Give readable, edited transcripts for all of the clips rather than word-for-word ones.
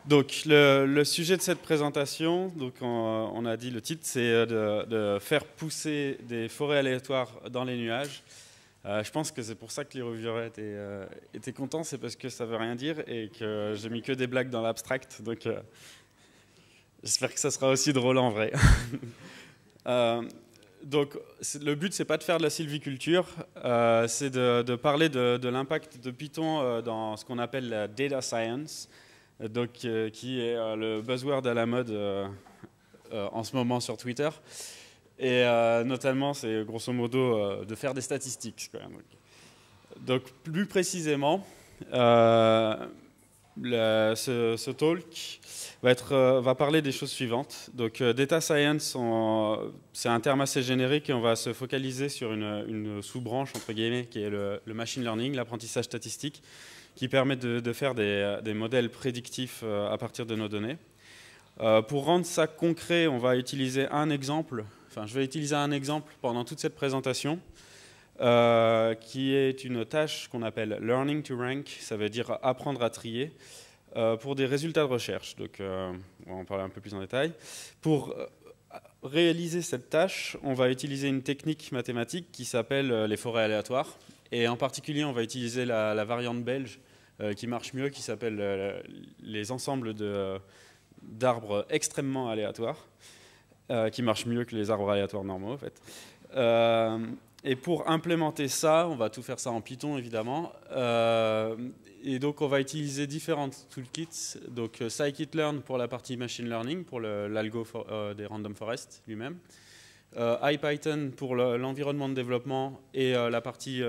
Donc, le sujet de cette présentation, donc on a dit le titre, c'est de faire pousser des forêts aléatoires dans les nuages. Je pense que c'est pour ça que les reviewers étaient contents, c'est parce que ça veut rien dire et que j'ai mis que des blagues dans l'abstract. Donc, j'espère que ça sera aussi drôle en vrai. Donc, le but, c'est pas de faire de la sylviculture, c'est de parler de l'impact de Python dans ce qu'on appelle la data science. Donc, qui est le buzzword à la mode en ce moment sur Twitter. Et notamment, c'est grosso modo de faire des statistiques. Donc, plus précisément, ce talk va parler des choses suivantes. Donc, data science, c'est un terme assez générique et on va se focaliser sur une sous-branche, entre guillemets, qui est le machine learning, l'apprentissage statistique, qui permet de faire des modèles prédictifs à partir de nos données. Pour rendre ça concret, on va utiliser un exemple, enfin je vais utiliser un exemple pendant toute cette présentation, qui est une tâche qu'on appelle learning to rank, ça veut dire apprendre à trier, pour des résultats de recherche. Donc on va en parler un peu plus en détail. Pour réaliser cette tâche, on va utiliser une technique mathématique qui s'appelle les forêts aléatoires. Et en particulier, on va utiliser la variante belge qui marche mieux, qui s'appelle les ensembles d'arbres extrêmement aléatoires, qui marchent mieux que les arbres aléatoires normaux, en fait. Et pour implémenter ça, on va tout faire ça en Python, évidemment. Et donc, on va utiliser différentes toolkits. Donc, scikit-learn pour la partie machine learning, pour l'algo des random forest lui-même. IPython pour l'environnement de développement et la partie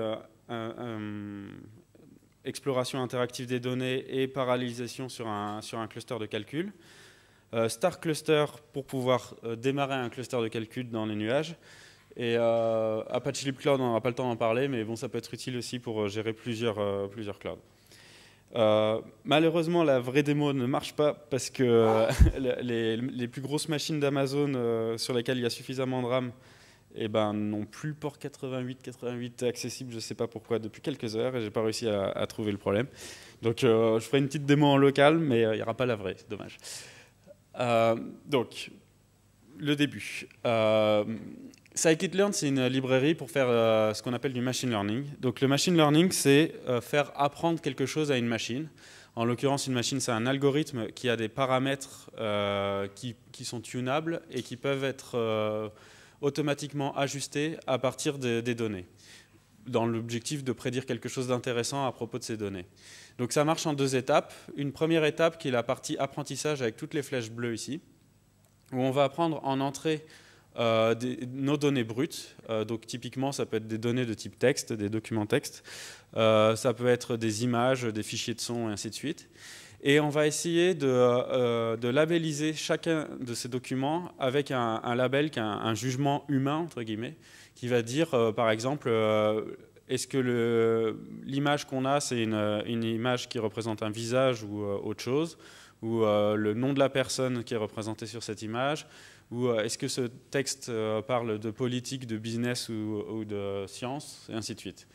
exploration interactive des données et parallélisation sur un cluster de calcul. Star Cluster pour pouvoir démarrer un cluster de calcul dans les nuages. Et Apache Libcloud, on n'aura pas le temps d'en parler, mais bon, ça peut être utile aussi pour gérer plusieurs clouds. Malheureusement, la vraie démo ne marche pas parce que les plus grosses machines d'Amazon sur lesquelles il y a suffisamment de RAM n'ont plus le port 88 accessible, je ne sais pas pourquoi, depuis quelques heures et je n'ai pas réussi à trouver le problème. Donc je ferai une petite démo en local, mais il n'y aura pas la vraie, c'est dommage. Donc, le début. Scikit-learn, c'est une librairie pour faire ce qu'on appelle du machine learning. Donc le machine learning, c'est faire apprendre quelque chose à une machine. En l'occurrence, une machine, c'est un algorithme qui a des paramètres qui sont tunables et qui peuvent être automatiquement ajustés à partir des données, dans l'objectif de prédire quelque chose d'intéressant à propos de ces données. Donc ça marche en deux étapes. Une première étape qui est la partie apprentissage avec toutes les flèches bleues ici, où on va apprendre en entrée nos données brutes. Donc typiquement, ça peut être des données de type texte, des documents texte. Ça peut être des images, des fichiers de son, et ainsi de suite. Et on va essayer de labelliser chacun de ces documents avec un label, un jugement humain, entre guillemets, qui va dire, par exemple, est-ce que l'image qu'on a, c'est une image qui représente un visage ou autre chose, ou le nom de la personne qui est représentée sur cette image, ou est-ce que ce texte parle de politique, de business ou de science, et ainsi de suite.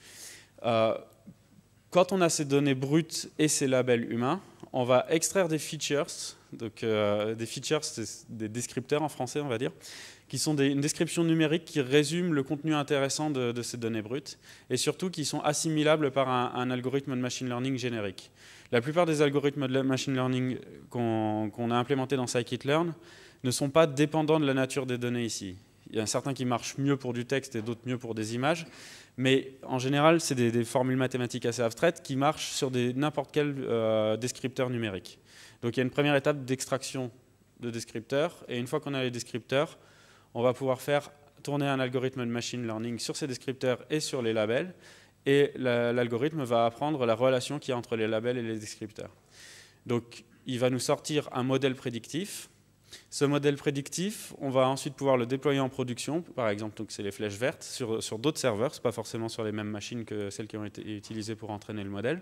Quand on a ces données brutes et ces labels humains, on va extraire des features. Donc, des features, c'est des descripteurs en français, on va dire, qui sont une description numérique qui résume le contenu intéressant de ces données brutes, et surtout qui sont assimilables par un algorithme de machine learning générique. La plupart des algorithmes de machine learning qu'on a implémentés dans scikit-learn ne sont pas dépendants de la nature des données ici. Il y a certains qui marchent mieux pour du texte et d'autres mieux pour des images, mais en général, c'est des formules mathématiques assez abstraites qui marchent sur n'importe quel descripteur numérique. Donc il y a une première étape d'extraction de descripteurs, et une fois qu'on a les descripteurs, on va pouvoir faire tourner un algorithme de machine learning sur ces descripteurs et sur les labels, et l'algorithme va apprendre la relation qu'il y a entre les labels et les descripteurs. Donc il va nous sortir un modèle prédictif. Ce modèle prédictif, on va ensuite pouvoir le déployer en production, par exemple, c'est les flèches vertes, sur d'autres serveurs, ce n'est pas forcément sur les mêmes machines que celles qui ont été utilisées pour entraîner le modèle.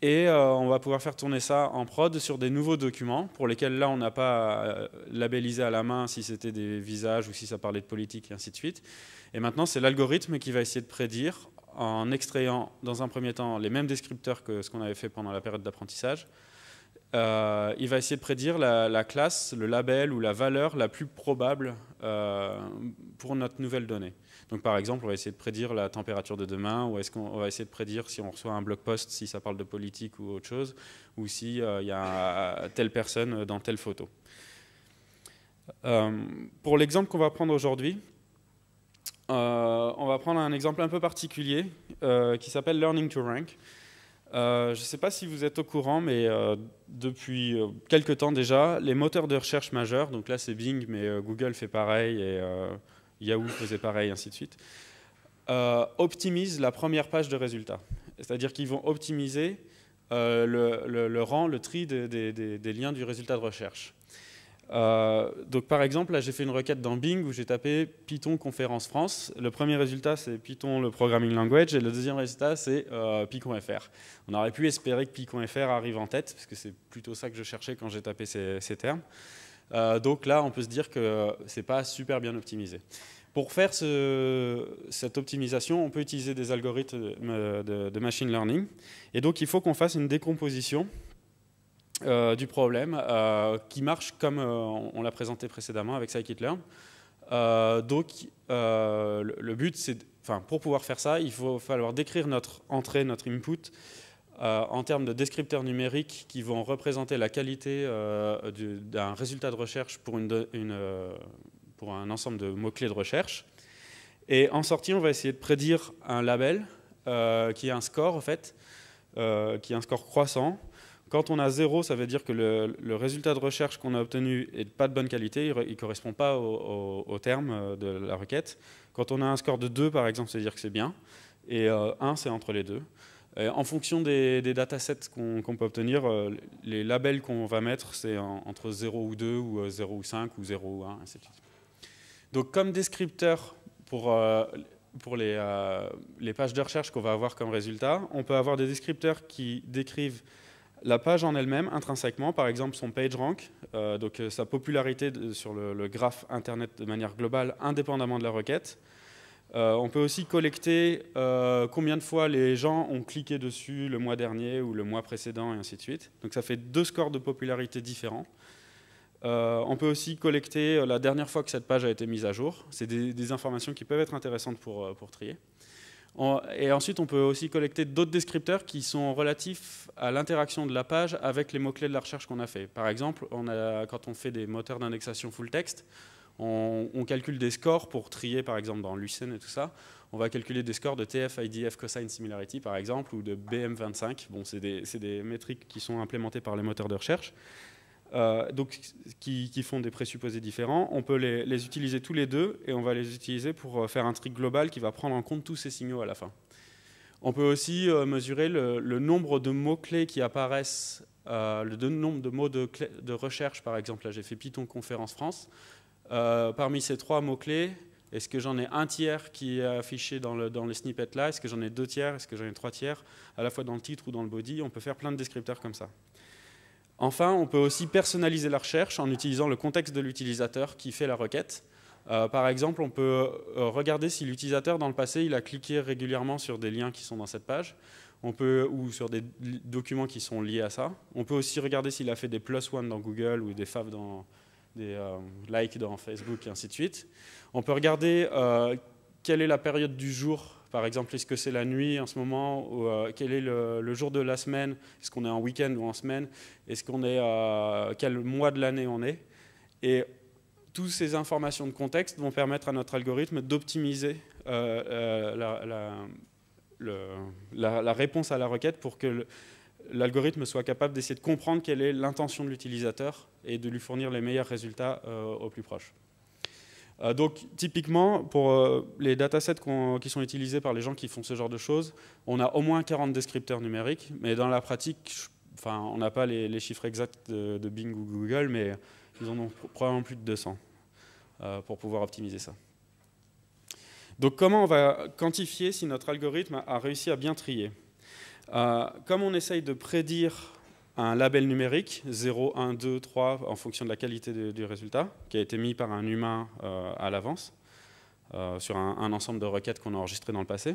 Et on va pouvoir faire tourner ça en prod sur des nouveaux documents, pour lesquels là on n'a pas labellisé à la main si c'était des visages ou si ça parlait de politique et ainsi de suite. Et maintenant, c'est l'algorithme qui va essayer de prédire, en extrayant dans un premier temps les mêmes descripteurs que ce qu'on avait fait pendant la période d'apprentissage, il va essayer de prédire la classe, le label ou la valeur la plus probable pour notre nouvelle donnée. Donc par exemple, on va essayer de prédire la température de demain, ou est-ce qu'on va essayer de prédire si on reçoit un blog post, si ça parle de politique ou autre chose, ou si il y a telle personne dans telle photo. Pour l'exemple qu'on va prendre aujourd'hui, on va prendre un exemple un peu particulier qui s'appelle Learning to Rank. Je ne sais pas si vous êtes au courant, mais depuis quelques temps déjà, les moteurs de recherche majeurs, donc là c'est Bing, mais Google fait pareil, et Yahoo faisait pareil, ainsi de suite, optimisent la première page de résultats. C'est-à-dire qu'ils vont optimiser le rang, le tri des liens du résultat de recherche. Donc par exemple, là j'ai fait une requête dans Bing où j'ai tapé Python conférence France. Le premier résultat c'est Python le programming language et le deuxième résultat c'est Python.fr. On aurait pu espérer que Python.fr arrive en tête parce que c'est plutôt ça que je cherchais quand j'ai tapé ces termes. Donc là on peut se dire que c'est pas super bien optimisé. Pour faire cette optimisation, on peut utiliser des algorithmes de machine learning et donc il faut qu'on fasse une décomposition du problème qui marche comme on l'a présenté précédemment avec scikit-learn. Donc le but c'est, pour pouvoir faire ça, il va falloir décrire notre entrée, notre input en termes de descripteurs numériques qui vont représenter la qualité d'un résultat de recherche pour un ensemble de mots-clés de recherche. Et en sortie, on va essayer de prédire un label qui a un score en fait, qui a un score croissant. Quand on a 0, ça veut dire que le résultat de recherche qu'on a obtenu est pas de bonne qualité, il ne correspond pas au terme de la requête. Quand on a un score de 2, par exemple, ça veut dire que c'est bien. Et 1, c'est entre les deux. Et en fonction des datasets qu'on peut obtenir, les labels qu'on va mettre, c'est entre 0 ou 2, ou 0 ou 5, ou 0 ou 1, ainsi de suite. Donc comme descripteur pour les pages de recherche qu'on va avoir comme résultat, on peut avoir des descripteurs qui décrivent la page en elle-même, intrinsèquement, par exemple son PageRank, donc sa popularité sur le graphe Internet de manière globale, indépendamment de la requête. On peut aussi collecter combien de fois les gens ont cliqué dessus le mois dernier ou le mois précédent, et ainsi de suite. Donc ça fait 2 scores de popularité différents. On peut aussi collecter la dernière fois que cette page a été mise à jour. C'est des informations qui peuvent être intéressantes pour trier. Et ensuite, on peut aussi collecter d'autres descripteurs qui sont relatifs à l'interaction de la page avec les mots-clés de la recherche qu'on a fait. Par exemple, quand on fait des moteurs d'indexation full text, on calcule des scores pour trier, par exemple, dans Lucene et tout ça. On va calculer des scores de TF, IDF, Cosine Similarity, par exemple, ou de BM25. Bon, c'est des métriques qui sont implémentées par les moteurs de recherche. Donc, qui font des présupposés différents. On peut les utiliser tous les deux et on va les utiliser pour faire un tri global qui va prendre en compte tous ces signaux à la fin. On peut aussi mesurer le nombre de mots-clés qui apparaissent, le nombre de mots de recherche, par exemple. Là, j'ai fait Python conférence France. Parmi ces 3 mots-clés, est-ce que j'en ai un tiers qui est affiché dans les snippets là? Est-ce que j'en ai 2 tiers? Est-ce que j'en ai 3 tiers? À la fois dans le titre ou dans le body, on peut faire plein de descripteurs comme ça. Enfin, on peut aussi personnaliser la recherche en utilisant le contexte de l'utilisateur qui fait la requête. Par exemple, on peut regarder si l'utilisateur, dans le passé, il a cliqué régulièrement sur des liens qui sont dans cette page, ou sur des documents qui sont liés à ça. On peut aussi regarder s'il a fait des +1 dans Google ou des fav dans des likes dans Facebook, et ainsi de suite. On peut regarder quelle est la période du jour. Par exemple, est-ce que c'est la nuit en ce moment, ou quel est le jour de la semaine? Est-ce qu'on est en week-end ou en semaine? Est-ce qu'on est quel mois de l'année on est? Et toutes ces informations de contexte vont permettre à notre algorithme d'optimiser la réponse à la requête pour que l'algorithme soit capable d'essayer de comprendre quelle est l'intention de l'utilisateur et de lui fournir les meilleurs résultats au plus proche. Donc typiquement, pour les datasets qui sont utilisés par les gens qui font ce genre de choses, on a au moins 40 descripteurs numériques, mais dans la pratique, on n'a pas les chiffres exacts de Bing ou Google, mais ils en ont probablement plus de 200 pour pouvoir optimiser ça. Donc comment on va quantifier si notre algorithme a réussi à bien trier? Comme on essaye de prédire un label numérique, 0, 1, 2, 3, en fonction de la qualité du résultat, qui a été mis par un humain à l'avance, sur un ensemble de requêtes qu'on a enregistrées dans le passé.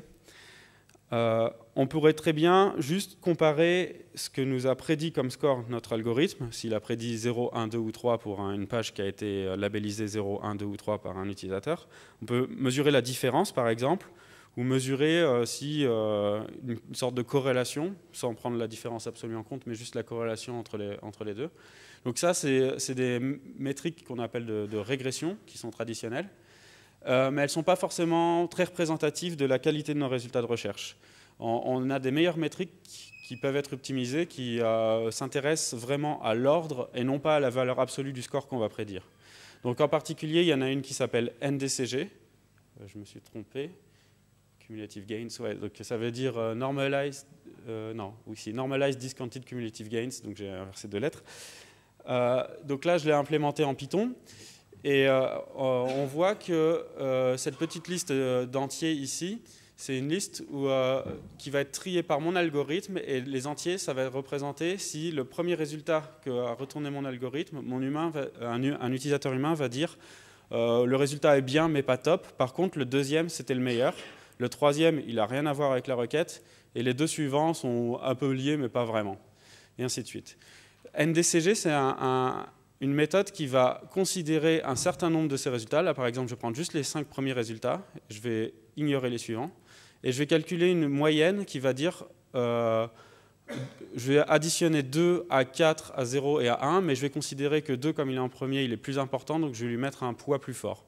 on pourrait très bien juste comparer ce que nous a prédit comme score notre algorithme, s'il a prédit 0, 1, 2 ou 3 pour une page qui a été labellisée 0, 1, 2 ou 3 par un utilisateur. On peut mesurer la différence, par exemple, ou mesurer si une sorte de corrélation, sans prendre la différence absolue en compte, mais juste la corrélation entre les deux. Donc ça, c'est des métriques qu'on appelle de régression, qui sont traditionnelles. Mais elles ne sont pas forcément très représentatives de la qualité de nos résultats de recherche. On a des meilleures métriques qui peuvent être optimisées, qui s'intéressent vraiment à l'ordre et non pas à la valeur absolue du score qu'on va prédire. Donc en particulier, il y en a une qui s'appelle NDCG. Je me suis trompé. Cumulative Gains, ouais, donc ça veut dire Normalized Discounted Cumulative Gains, donc j'ai inversé 2 lettres. Donc là, je l'ai implémenté en Python. Et on voit que cette petite liste d'entiers ici, c'est une liste qui va être triée par mon algorithme, et les entiers, ça va représenter si le premier résultat qu'a retourné mon algorithme, un utilisateur humain va dire le résultat est bien mais pas top. Par contre, le deuxième, c'était le meilleur. Le troisième, il n'a rien à voir avec la requête. Et les 2 suivants sont un peu liés mais pas vraiment. Et ainsi de suite. NDCG, c'est une méthode qui va considérer un certain nombre de ces résultats. Là, par exemple, je vais prendre juste les 5 premiers résultats. Je vais ignorer les suivants. Et je vais calculer une moyenne qui va dire, je vais additionner 2 à 4, à 0 et à 1, mais je vais considérer que 2, comme il est en premier, il est plus important, donc je vais lui mettre un poids plus fort.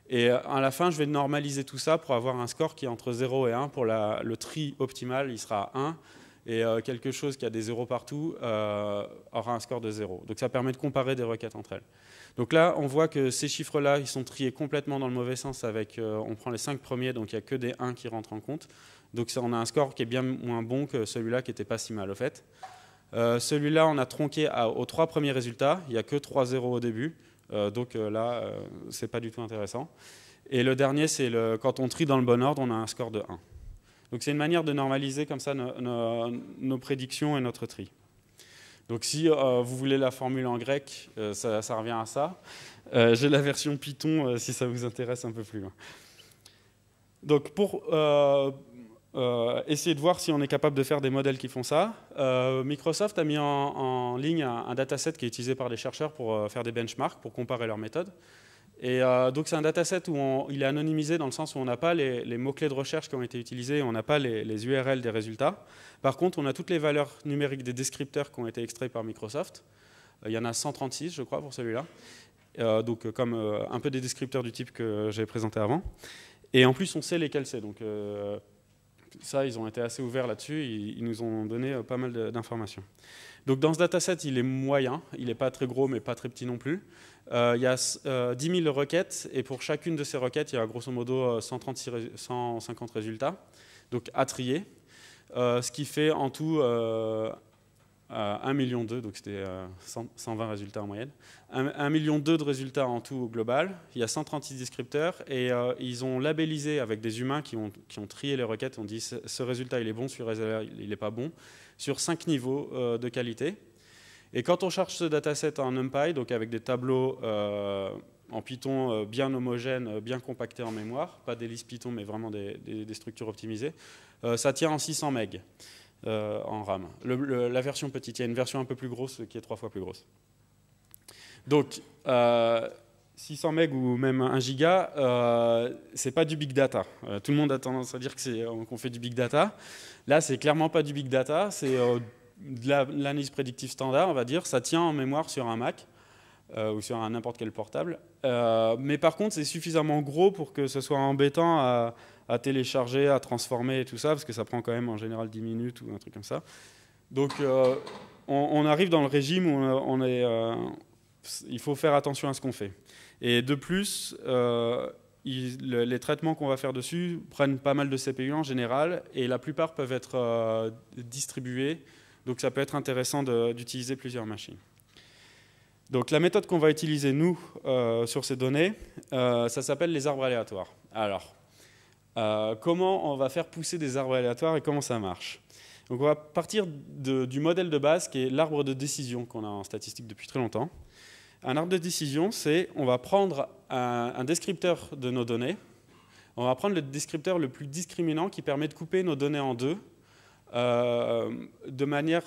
Et à la fin, je vais normaliser tout ça pour avoir un score qui est entre 0 et 1. Pour le tri optimal, il sera à 1. Et quelque chose qui a des zéros partout aura un score de 0. Donc ça permet de comparer des requêtes entre elles. Donc là, on voit que ces chiffres-là, ils sont triés complètement dans le mauvais sens. On prend les 5 premiers, donc il n'y a que des 1 qui rentrent en compte. Donc on a un score qui est bien moins bon que celui-là, qui n'était pas si mal au fait. Celui-là, on a tronqué aux 3 premiers résultats. Il n'y a que 3 zéros au début. Donc là, ce n'est pas du tout intéressant. Et le dernier, c'est quand on trie dans le bon ordre, on a un score de 1. Donc c'est une manière de normaliser comme ça nos prédictions et notre tri. Donc si vous voulez la formule en grec, ça revient à ça. J'ai la version Python si ça vous intéresse un peu plus loin. Donc pour essayer de voir si on est capable de faire des modèles qui font ça, Microsoft a mis en ligne un dataset qui est utilisé par des chercheurs pour faire des benchmarks, pour comparer leurs méthodes. Et donc c'est un dataset où il est anonymisé dans le sens où on n'a pas les mots-clés de recherche qui ont été utilisés, on n'a pas les URL des résultats. Par contre, on a toutes les valeurs numériques des descripteurs qui ont été extraits par Microsoft. Il y en a 136, je crois, pour celui-là. Donc comme un peu des descripteurs du type que j'ai présenté avant. Et en plus, on sait lesquels c'est. Donc ça, ils ont été assez ouverts là-dessus. Ils nous ont donné pas mal d'informations. Donc dans ce dataset, il est moyen. Il n'est pas très gros, mais pas très petit non plus. Il y a 10 000 requêtes, et pour chacune de ces requêtes, il y a grosso modo 150 résultats, donc à trier, ce qui fait en tout 1,2 million, donc c'était 120 résultats en moyenne. 1,2 million de résultats en tout au global. Il y a 136 descripteurs, et ils ont labellisé avec des humains qui ont trié les requêtes, on dit ce résultat il est bon, celui-là il n'est pas bon, sur 5 niveaux de qualité. Et quand on charge ce dataset en NumPy, donc avec des tableaux en Python bien homogènes, bien compactés en mémoire, pas des listes Python, mais vraiment des structures optimisées, ça tient en 600 MB en RAM. La version petite, il y a une version un peu plus grosse qui est 3 fois plus grosse. Donc, 600 MB ou même 1 giga, c'est pas du big data. Tout le monde a tendance à dire qu'on fait du big data. Là, c'est clairement pas du big data, c'est de l'analyse prédictive standard, on va dire. Ça tient en mémoire sur un Mac ou sur n'importe quel portable. Mais par contre, c'est suffisamment gros pour que ce soit embêtant à télécharger, à transformer et tout ça, parce que ça prend quand même en général 10 minutes ou un truc comme ça. Donc, on arrive dans le régime où il faut faire attention à ce qu'on fait. Et de plus, les traitements qu'on va faire dessus prennent pas mal de CPU en général, et la plupart peuvent être distribués. Donc ça peut être intéressant d'utiliser plusieurs machines. Donc la méthode qu'on va utiliser, nous, sur ces données, ça s'appelle les arbres aléatoires. Alors, comment on va faire pousser des arbres aléatoires et comment ça marche? Donc on va partir du modèle de base qui est l'arbre de décision qu'on a en statistique depuis très longtemps. Un arbre de décision, c'est on va prendre un descripteur de nos données. On va prendre le descripteur le plus discriminant qui permet de couper nos données en deux, de manière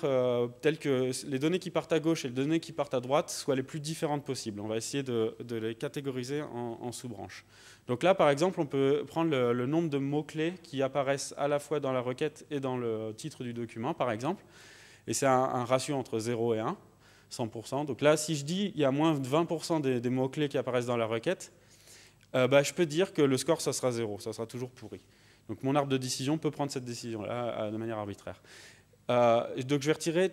telle que les données qui partent à gauche et les données qui partent à droite soient les plus différentes possibles. On va essayer de les catégoriser en sous-branches. Donc là, par exemple, on peut prendre le nombre de mots-clés qui apparaissent à la fois dans la requête et dans le titre du document, par exemple. Et c'est un ratio entre 0 et 1, 100%. Donc là, si je dis il y a moins de 20% des mots-clés qui apparaissent dans la requête, je peux dire que le score, ça sera 0, ça sera toujours pourri. Donc mon arbre de décision peut prendre cette décision-là de manière arbitraire. Donc je vais retirer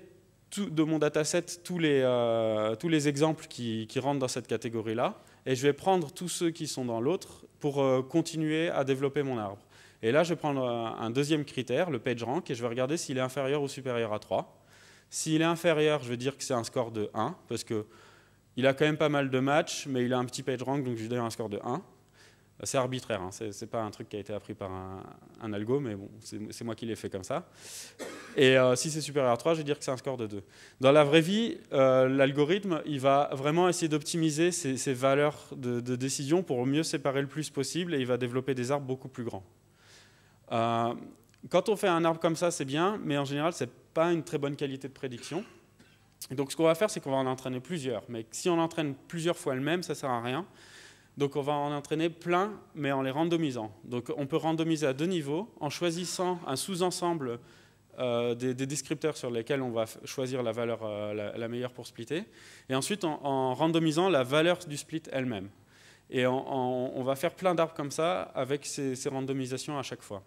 de mon dataset tous les exemples qui rentrent dans cette catégorie-là, et je vais prendre tous ceux qui sont dans l'autre pour continuer à développer mon arbre. Et là, je vais prendre un deuxième critère, le PageRank, et je vais regarder s'il est inférieur ou supérieur à 3. S'il est inférieur, je vais dire que c'est un score de 1, parce qu'il a quand même pas mal de matchs, mais il a un petit PageRank, donc je lui donne un score de 1. C'est arbitraire, hein. C'est pas un truc qui a été appris par un algo, mais bon, c'est moi qui l'ai fait comme ça. Et si c'est supérieur à 3, je vais dire que c'est un score de 2. Dans la vraie vie, l'algorithme, il va vraiment essayer d'optimiser ces valeurs de décision pour mieux séparer le plus possible, et il va développer des arbres beaucoup plus grands. Quand on fait un arbre comme ça, c'est bien, mais en général, c'est pas une très bonne qualité de prédiction. Donc ce qu'on va faire, c'est qu'on va en entraîner plusieurs. Mais si on entraîne plusieurs fois le même, ça sert à rien. Donc on va en entraîner plein, mais en les randomisant. Donc on peut randomiser à deux niveaux, en choisissant un sous-ensemble des descripteurs sur lesquels on va choisir la valeur la meilleure pour splitter, et ensuite en randomisant la valeur du split elle-même. Et on va faire plein d'arbres comme ça, avec ces randomisations à chaque fois.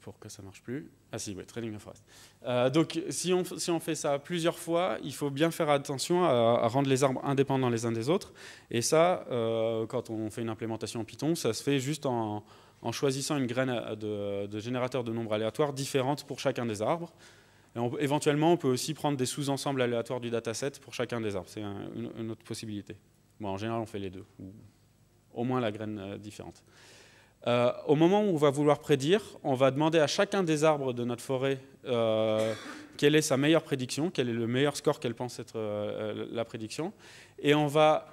Pour que ça ne marche plus. Ah si, oui, Training of Forest. Donc, si on fait ça plusieurs fois, il faut bien faire attention à rendre les arbres indépendants les uns des autres. Et ça, quand on fait une implémentation en Python, ça se fait juste en choisissant une graine de générateur de nombres aléatoires différentes pour chacun des arbres. Et éventuellement, on peut aussi prendre des sous-ensembles aléatoires du dataset pour chacun des arbres. C'est une autre possibilité. Bon, en général, on fait les deux, ou au moins la graine différente. Au moment où on va vouloir prédire, on va demander à chacun des arbres de notre forêt quelle est sa meilleure prédiction, quel est le meilleur score qu'elle pense être la prédiction, et on va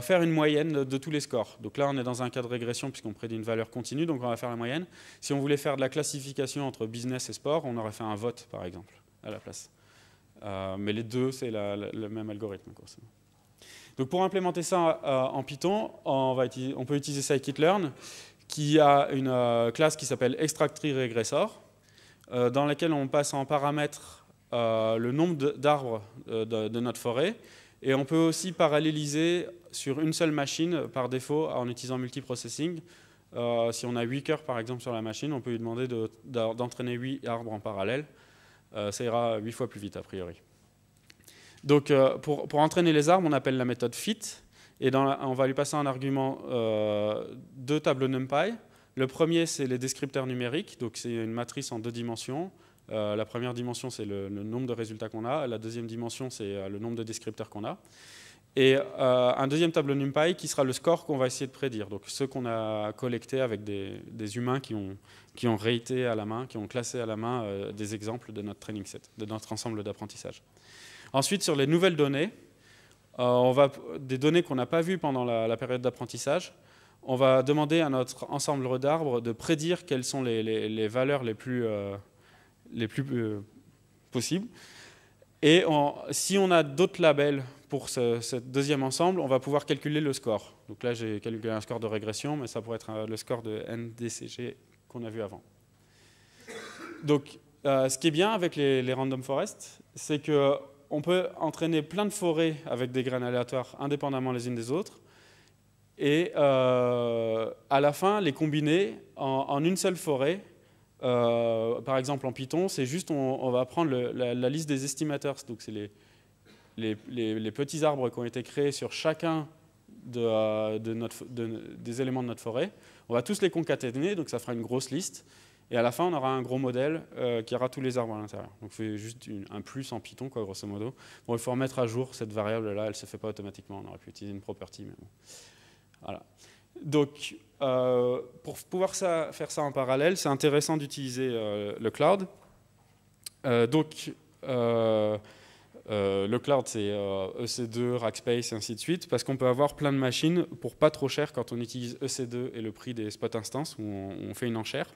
faire une moyenne de tous les scores. Donc là, on est dans un cas de régression puisqu'on prédit une valeur continue, donc on va faire la moyenne. Si on voulait faire de la classification entre business et sport, on aurait fait un vote, par exemple, à la place. Mais les deux, c'est le même algorithme, quoi. Donc pour implémenter ça en Python, on peut utiliser scikit-learn, qui a une classe qui s'appelle extract-tree-regressor, dans laquelle on passe en paramètre le nombre d'arbres de notre forêt, et on peut aussi paralléliser sur une seule machine par défaut en utilisant multiprocessing. Si on a 8 cœurs par exemple sur la machine, on peut lui demander d'entraîner 8 arbres en parallèle. Ça ira 8 fois plus vite a priori. Donc pour entraîner les arbres, on appelle la méthode fit. Et on va lui passer un argument deux tableaux NumPy. Le premier, c'est les descripteurs numériques. Donc, c'est une matrice en deux dimensions. La première dimension, c'est le nombre de résultats qu'on a. La deuxième dimension, c'est le nombre de descripteurs qu'on a. Et un deuxième tableau NumPy qui sera le score qu'on va essayer de prédire. Donc, ceux qu'on a collectés avec des humains qui ont raté à la main, qui ont classé à la main des exemples de notre training set, de notre ensemble d'apprentissage. Ensuite, sur les nouvelles données, des données qu'on n'a pas vues pendant la période d'apprentissage, on va demander à notre ensemble d'arbres de prédire quelles sont les valeurs les plus possibles. Et si on a d'autres labels pour ce deuxième ensemble, on va pouvoir calculer le score. Donc là, j'ai calculé un score de régression, mais ça pourrait être le score de NDCG qu'on a vu avant. Donc, ce qui est bien avec les random forests, c'est que on peut entraîner plein de forêts avec des graines aléatoires indépendamment les unes des autres et à la fin les combiner en une seule forêt. Par exemple en Python, c'est juste on va prendre la liste des estimators, donc c'est les petits arbres qui ont été créés sur chacun des éléments de notre forêt. On va tous les concaténer, donc ça fera une grosse liste. Et à la fin, on aura un gros modèle qui aura tous les arbres à l'intérieur. Donc, c'est juste un plus en Python, quoi, grosso modo. Bon, il faut remettre à jour cette variable-là. Elle ne se fait pas automatiquement. On aurait pu utiliser une property, mais bon. Voilà. Donc, pour pouvoir faire ça en parallèle, c'est intéressant d'utiliser le cloud. Le cloud, c'est EC2, Rackspace, et ainsi de suite, parce qu'on peut avoir plein de machines pour pas trop cher quand on utilise EC2 et le prix des spot instances, où on fait une enchère.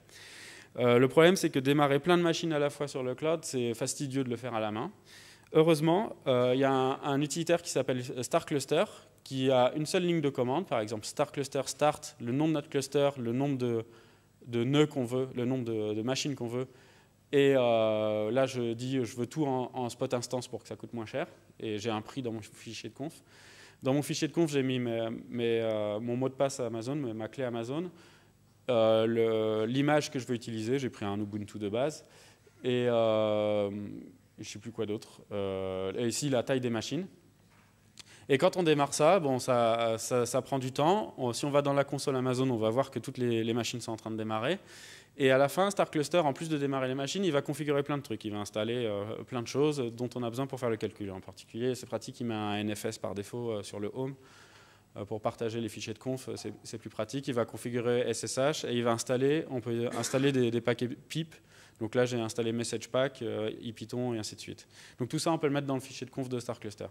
Le problème, c'est que démarrer plein de machines à la fois sur le cloud, c'est fastidieux de le faire à la main. Heureusement, il y a un utilitaire qui s'appelle Star Cluster, qui a une seule ligne de commande, par exemple Star Cluster start, le nom de notre cluster, le nombre de nœuds qu'on veut, le nombre de machines qu'on veut. Et là, je dis, je veux tout en spot instance pour que ça coûte moins cher. Et j'ai un prix dans mon fichier de conf. Dans mon fichier de conf, j'ai mis mon mot de passe à Amazon, ma clé Amazon, l'image que je veux utiliser. J'ai pris un Ubuntu de base. Et je ne sais plus quoi d'autre. Et ici, la taille des machines. Et quand on démarre ça, bon, ça prend du temps. Si on va dans la console Amazon, on va voir que toutes les machines sont en train de démarrer. Et à la fin, Star Cluster, en plus de démarrer les machines, il va configurer plein de trucs. Il va installer plein de choses dont on a besoin pour faire le calcul. En particulier, c'est pratique, il met un NFS par défaut sur le Home pour partager les fichiers de conf. C'est plus pratique. Il va configurer SSH et il va installer, on peut installer des paquets pip. Donc là, j'ai installé MessagePack, IPython et ainsi de suite. Donc tout ça, on peut le mettre dans le fichier de conf de Star Cluster.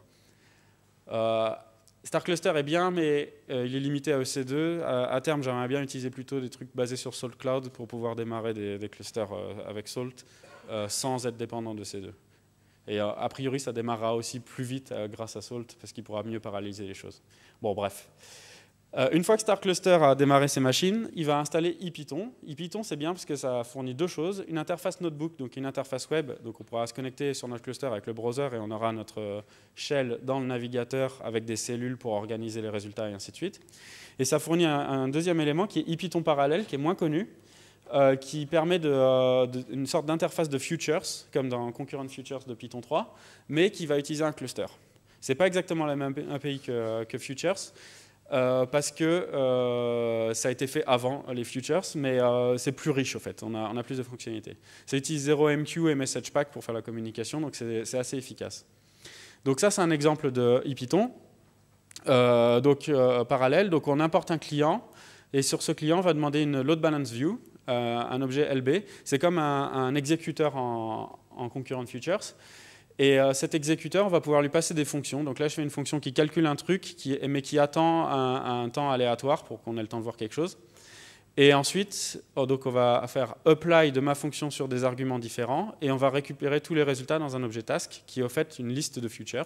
Star Cluster est bien, mais il est limité à EC2. À terme, j'aimerais bien utiliser plutôt des trucs basés sur Salt Cloud pour pouvoir démarrer des clusters avec Salt sans être dépendant de EC2. Et a priori, ça démarrera aussi plus vite grâce à Salt parce qu'il pourra mieux paralléliser les choses. Bon, bref. Une fois que Star Cluster a démarré ses machines, il va installer IPython. IPython, c'est bien parce que ça fournit deux choses. Une interface notebook, donc une interface web. Donc on pourra se connecter sur notre cluster avec le browser et on aura notre shell dans le navigateur avec des cellules pour organiser les résultats et ainsi de suite. Et ça fournit un deuxième élément qui est IPython parallèle, qui est moins connu, qui permet une sorte d'interface de futures, comme dans Concurrent Futures de Python 3, mais qui va utiliser un cluster. Ce n'est pas exactement la même API que Futures, parce que ça a été fait avant les futures, mais c'est plus riche au fait, on a plus de fonctionnalités. Ça utilise 0MQ et MessagePack pour faire la communication, donc c'est assez efficace. Donc ça, c'est un exemple de IPython. Parallèle, donc on importe un client, et sur ce client, on va demander une load balance view, un objet LB. C'est comme un exécuteur en concurrent futures. Et cet exécuteur, on va pouvoir lui passer des fonctions. Donc là, je fais une fonction qui calcule un truc, mais qui attend un temps aléatoire pour qu'on ait le temps de voir quelque chose. Et ensuite, donc on va faire apply de ma fonction sur des arguments différents, et on va récupérer tous les résultats dans un objet task, qui est au fait une liste de futures.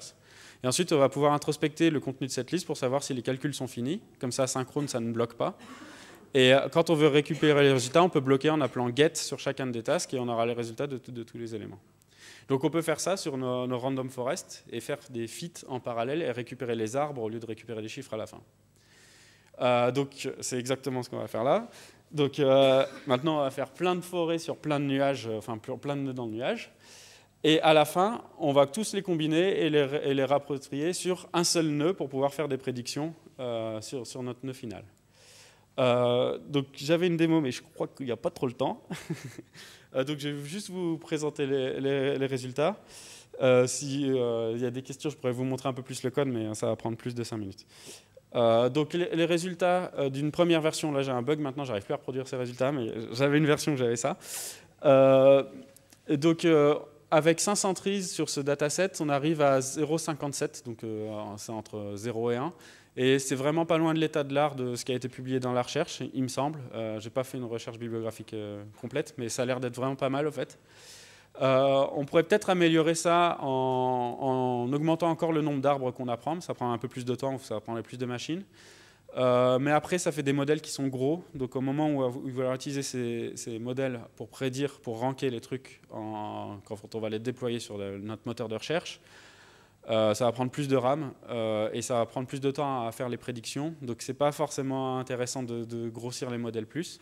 Et ensuite, on va pouvoir introspecter le contenu de cette liste pour savoir si les calculs sont finis. Comme ça, synchrone, ça ne bloque pas. Et quand on veut récupérer les résultats, on peut bloquer en appelant get sur chacun des tasks, et on aura les résultats de tous les éléments. Donc on peut faire ça sur nos random forest et faire des fits en parallèle et récupérer les arbres au lieu de récupérer les chiffres à la fin. Donc c'est exactement ce qu'on va faire là. Donc maintenant on va faire plein de forêts sur plein de nuages, enfin plein de nœuds dans le nuage. Et à la fin, on va tous les combiner et les rapatrier sur un seul nœud pour pouvoir faire des prédictions sur notre nœud final. Donc j'avais une démo, mais je crois qu'il n'y a pas trop le temps. Donc je vais juste vous présenter les résultats. S'il y a des questions, je pourrais vous montrer un peu plus le code, mais ça va prendre plus de 5 minutes. Donc les résultats d'une première version, là j'ai un bug maintenant, j'arrive plus à reproduire ces résultats, mais j'avais une version où j'avais ça. Avec 500 trees sur ce dataset, on arrive à 0,57, donc c'est entre 0 et 1. Et c'est vraiment pas loin de l'état de l'art de ce qui a été publié dans la recherche, il me semble. Je n'ai pas fait une recherche bibliographique complète, mais ça a l'air d'être vraiment pas mal, au fait. On pourrait peut-être améliorer ça en augmentant encore le nombre d'arbres qu'on apprend. Ça prend un peu plus de temps, ça prend plus de machines. Mais après, ça fait des modèles qui sont gros. Donc au moment où il va falloir utiliser ces modèles pour prédire, pour ranker les trucs quand on va les déployer sur notre moteur de recherche, ça va prendre plus de RAM et ça va prendre plus de temps à faire les prédictions. Donc c'est pas forcément intéressant de grossir les modèles plus.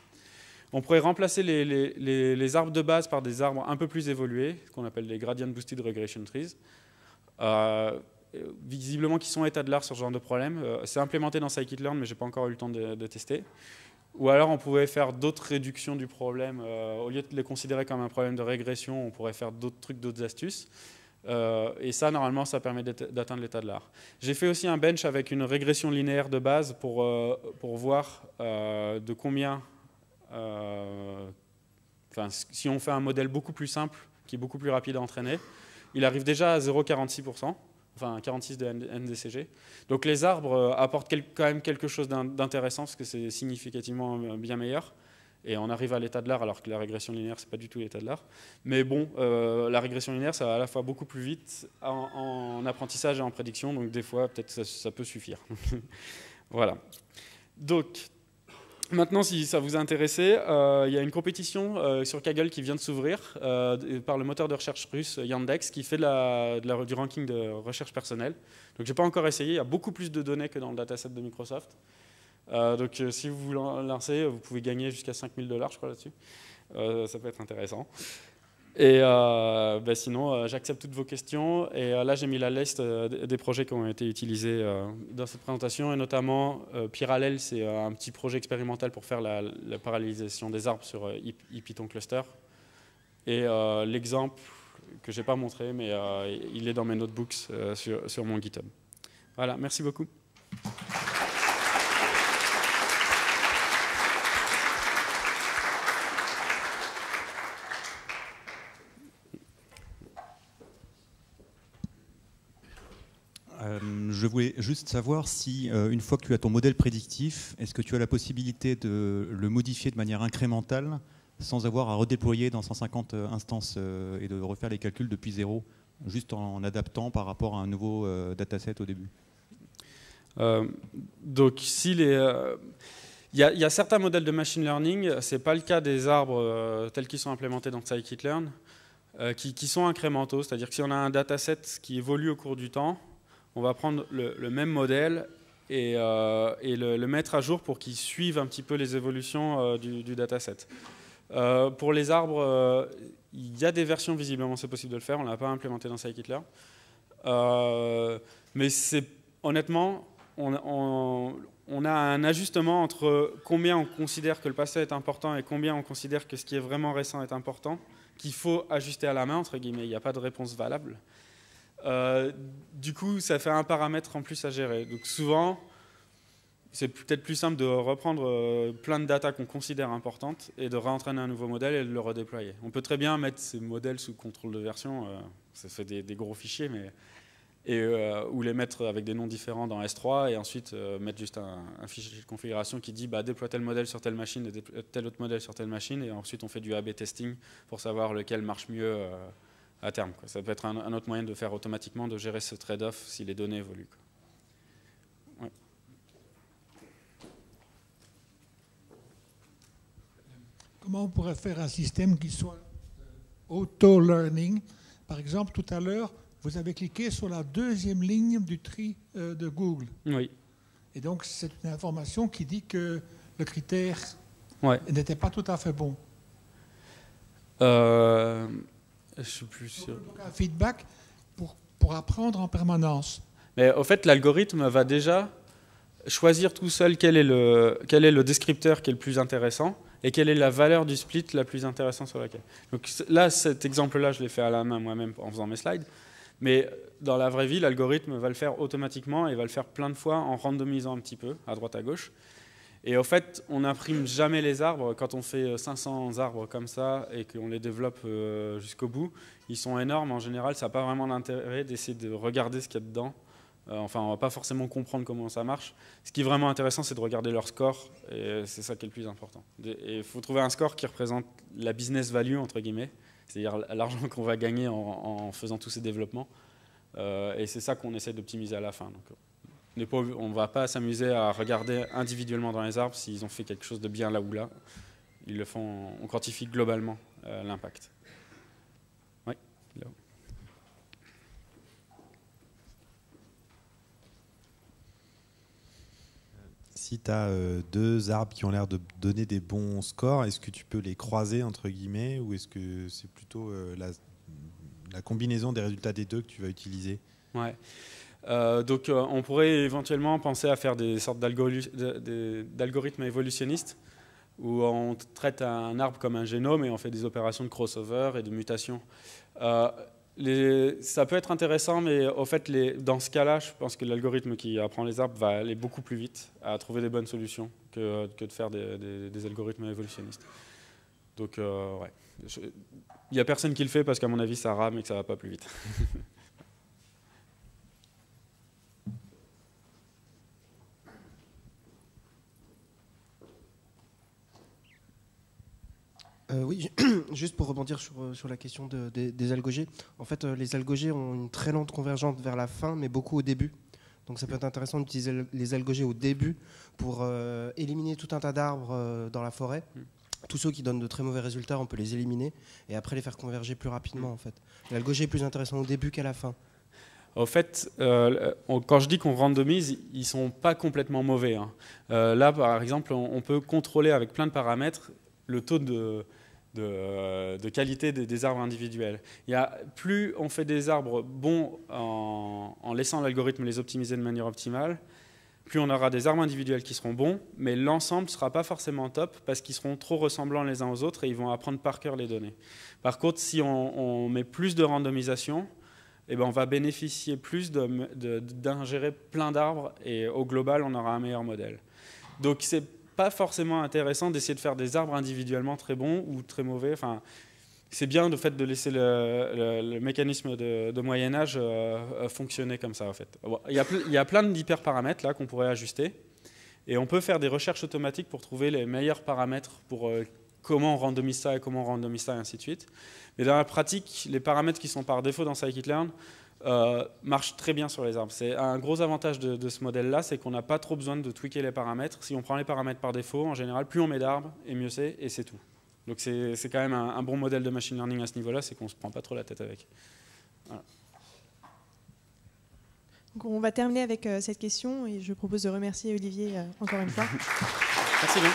On pourrait remplacer les arbres de base par des arbres un peu plus évolués, qu'on appelle les Gradient Boosted Regression Trees. Visiblement qui sont état de l'art sur ce genre de problème. C'est implémenté dans scikit-learn, mais je n'ai pas encore eu le temps de tester. Ou alors on pouvait faire d'autres réductions du problème. Au lieu de les considérer comme un problème de régression, on pourrait faire d'autres trucs, d'autres astuces. Et ça, normalement, ça permet d'atteindre l'état de l'art. J'ai fait aussi un bench avec une régression linéaire de base pour voir de combien... si on fait un modèle beaucoup plus simple, qui est beaucoup plus rapide à entraîner, il arrive déjà à 0,46%, enfin 46 de NDCG. Donc les arbres apportent quand même quelque chose d'intéressant, parce que c'est significativement bien meilleur. Et on arrive à l'état de l'art, alors que la régression linéaire, c'est pas du tout l'état de l'art. Mais bon, la régression linéaire, ça va à la fois beaucoup plus vite en apprentissage et en prédiction, donc des fois, peut-être ça peut suffire. Voilà. Donc, maintenant, si ça vous a intéressé, il y a une compétition sur Kaggle qui vient de s'ouvrir par le moteur de recherche russe Yandex, qui fait du ranking de recherche personnelle. Donc, j'ai pas encore essayé, il y a beaucoup plus de données que dans le dataset de Microsoft. Donc si vous vous lancez, vous pouvez gagner jusqu'à 5 000 $, je crois, là-dessus. Ça peut être intéressant. Et sinon, j'accepte toutes vos questions. Et là, j'ai mis la liste des projets qui ont été utilisés dans cette présentation. Et notamment, Pyralel, c'est un petit projet expérimental pour faire la parallélisation des arbres sur Python Cluster. Et l'exemple que je n'ai pas montré, mais il est dans mes notebooks sur mon GitHub. Voilà, merci beaucoup. Je voulais juste savoir si, une fois que tu as ton modèle prédictif, est-ce que tu as la possibilité de le modifier de manière incrémentale sans avoir à redéployer dans 150 instances et de refaire les calculs depuis zéro, juste en adaptant par rapport à un nouveau dataset au début? Donc, il y a certains modèles de machine learning, ce n'est pas le cas des arbres tels qu'ils sont implémentés dans scikit-learn, qui sont incrémentaux, c'est-à-dire que si on a un dataset qui évolue au cours du temps, on va prendre le même modèle et le mettre à jour pour qu'il suive un petit peu les évolutions du dataset. Pour les arbres, il y a des versions, visiblement c'est possible de le faire, on ne l'a pas implémenté dans scikit-learn. Mais honnêtement, on a un ajustement entre combien on considère que le passé est important et combien on considère que ce qui est vraiment récent est important, qu'il faut ajuster à la main, entre guillemets, il n'y a pas de réponse valable. Du coup, ça fait un paramètre en plus à gérer. Donc souvent, c'est peut-être plus simple de reprendre plein de data qu'on considère importantes et de réentraîner un nouveau modèle et de le redéployer. On peut très bien mettre ces modèles sous contrôle de version, ça fait des gros fichiers, ou les mettre avec des noms différents dans S3 et ensuite mettre juste un fichier de configuration qui dit déploie tel modèle sur telle machine et tel autre modèle sur telle machine, et ensuite on fait du A/B testing pour savoir lequel marche mieux à terme. Ça peut être un autre moyen de faire automatiquement, de gérer ce trade-off si les données évoluent. Ouais. Comment on pourrait faire un système qui soit auto-learning? Par exemple, tout à l'heure, vous avez cliqué sur la deuxième ligne du tri de Google. Oui. Et donc, c'est une information qui dit que le critère n'était pas tout à fait bon. Je suis plus sûr. Donc, un feedback pour apprendre en permanence. Mais au fait, l'algorithme va déjà choisir tout seul quel est le descripteur qui est le plus intéressant et quelle est la valeur du split la plus intéressante sur laquelle. Donc là, cet exemple-là, je l'ai fait à la main moi-même en faisant mes slides. Mais dans la vraie vie, l'algorithme va le faire automatiquement et va le faire plein de fois en randomisant un petit peu, à droite, à gauche. Et au fait, on n'imprime jamais les arbres. Quand on fait 500 arbres comme ça et qu'on les développe jusqu'au bout, ils sont énormes. En général, ça n'a pas vraiment d'intérêt d'essayer de regarder ce qu'il y a dedans. Enfin, on ne va pas forcément comprendre comment ça marche. Ce qui est vraiment intéressant, c'est de regarder leur score. Et c'est ça qui est le plus important. Et il faut trouver un score qui représente la business value, entre guillemets. C'est-à-dire l'argent qu'on va gagner en faisant tous ces développements. Et c'est ça qu'on essaie d'optimiser à la fin. Donc, on ne va pas s'amuser à regarder individuellement dans les arbres s'ils ont fait quelque chose de bien là ou là. Ils le font, on quantifie globalement l'impact. Oui, là. Si tu as deux arbres qui ont l'air de donner des bons scores, est-ce que tu peux les croiser, entre guillemets, ou est-ce que c'est plutôt la combinaison des résultats des deux que tu vas utiliser? Ouais. Donc on pourrait éventuellement penser à faire des sortes d'algorithmes évolutionnistes où on traite un arbre comme un génome et on fait des opérations de crossover et de mutation. Ça peut être intéressant, mais au fait, dans ce cas-là, je pense que l'algorithme qui apprend les arbres va aller beaucoup plus vite à trouver des bonnes solutions que de faire des algorithmes évolutionnistes. Donc, ouais. Il n'y a personne qui le fait parce qu'à mon avis, ça rame et que ça ne va pas plus vite. Oui, juste pour rebondir sur la question des algogés. En fait, les algogés ont une très lente convergence vers la fin, mais beaucoup au début. Donc ça peut être intéressant d'utiliser les algogés au début pour éliminer tout un tas d'arbres dans la forêt. Tous ceux qui donnent de très mauvais résultats, on peut les éliminer et après les faire converger plus rapidement. En fait, l'algogé est plus intéressant au début qu'à la fin. Au fait, quand je dis qu'on randomise, ils ne sont pas complètement mauvais, hein. Là, par exemple, on peut contrôler avec plein de paramètres le taux de qualité des arbres individuels. Plus on fait des arbres bons en laissant l'algorithme les optimiser de manière optimale, plus on aura des arbres individuels qui seront bons, mais l'ensemble ne sera pas forcément top parce qu'ils seront trop ressemblants les uns aux autres et ils vont apprendre par cœur les données. Par contre, si on met plus de randomisation, eh ben on va bénéficier plus d'ingérer plein d'arbres et au global, on aura un meilleur modèle. Donc, c'est pas forcément intéressant d'essayer de faire des arbres individuellement très bons ou très mauvais. Enfin, c'est bien de laisser le mécanisme de Moyen-Âge fonctionner comme ça. En fait. Il y a plein d'hyperparamètres là qu'on pourrait ajuster et on peut faire des recherches automatiques pour trouver les meilleurs paramètres pour comment on randomise ça et comment on randomise ça et ainsi de suite. Mais dans la pratique, les paramètres qui sont par défaut dans scikit-learn marche très bien sur les arbres. C'est un gros avantage de ce modèle-là, c'est qu'on n'a pas trop besoin de tweaker les paramètres. Si on prend les paramètres par défaut, en général, plus on met d'arbres, et mieux c'est, et c'est tout. Donc c'est quand même un bon modèle de machine learning à ce niveau-là, c'est qu'on ne se prend pas trop la tête avec. Voilà. Donc on va terminer avec cette question, et je propose de remercier Olivier encore une fois. Merci bien.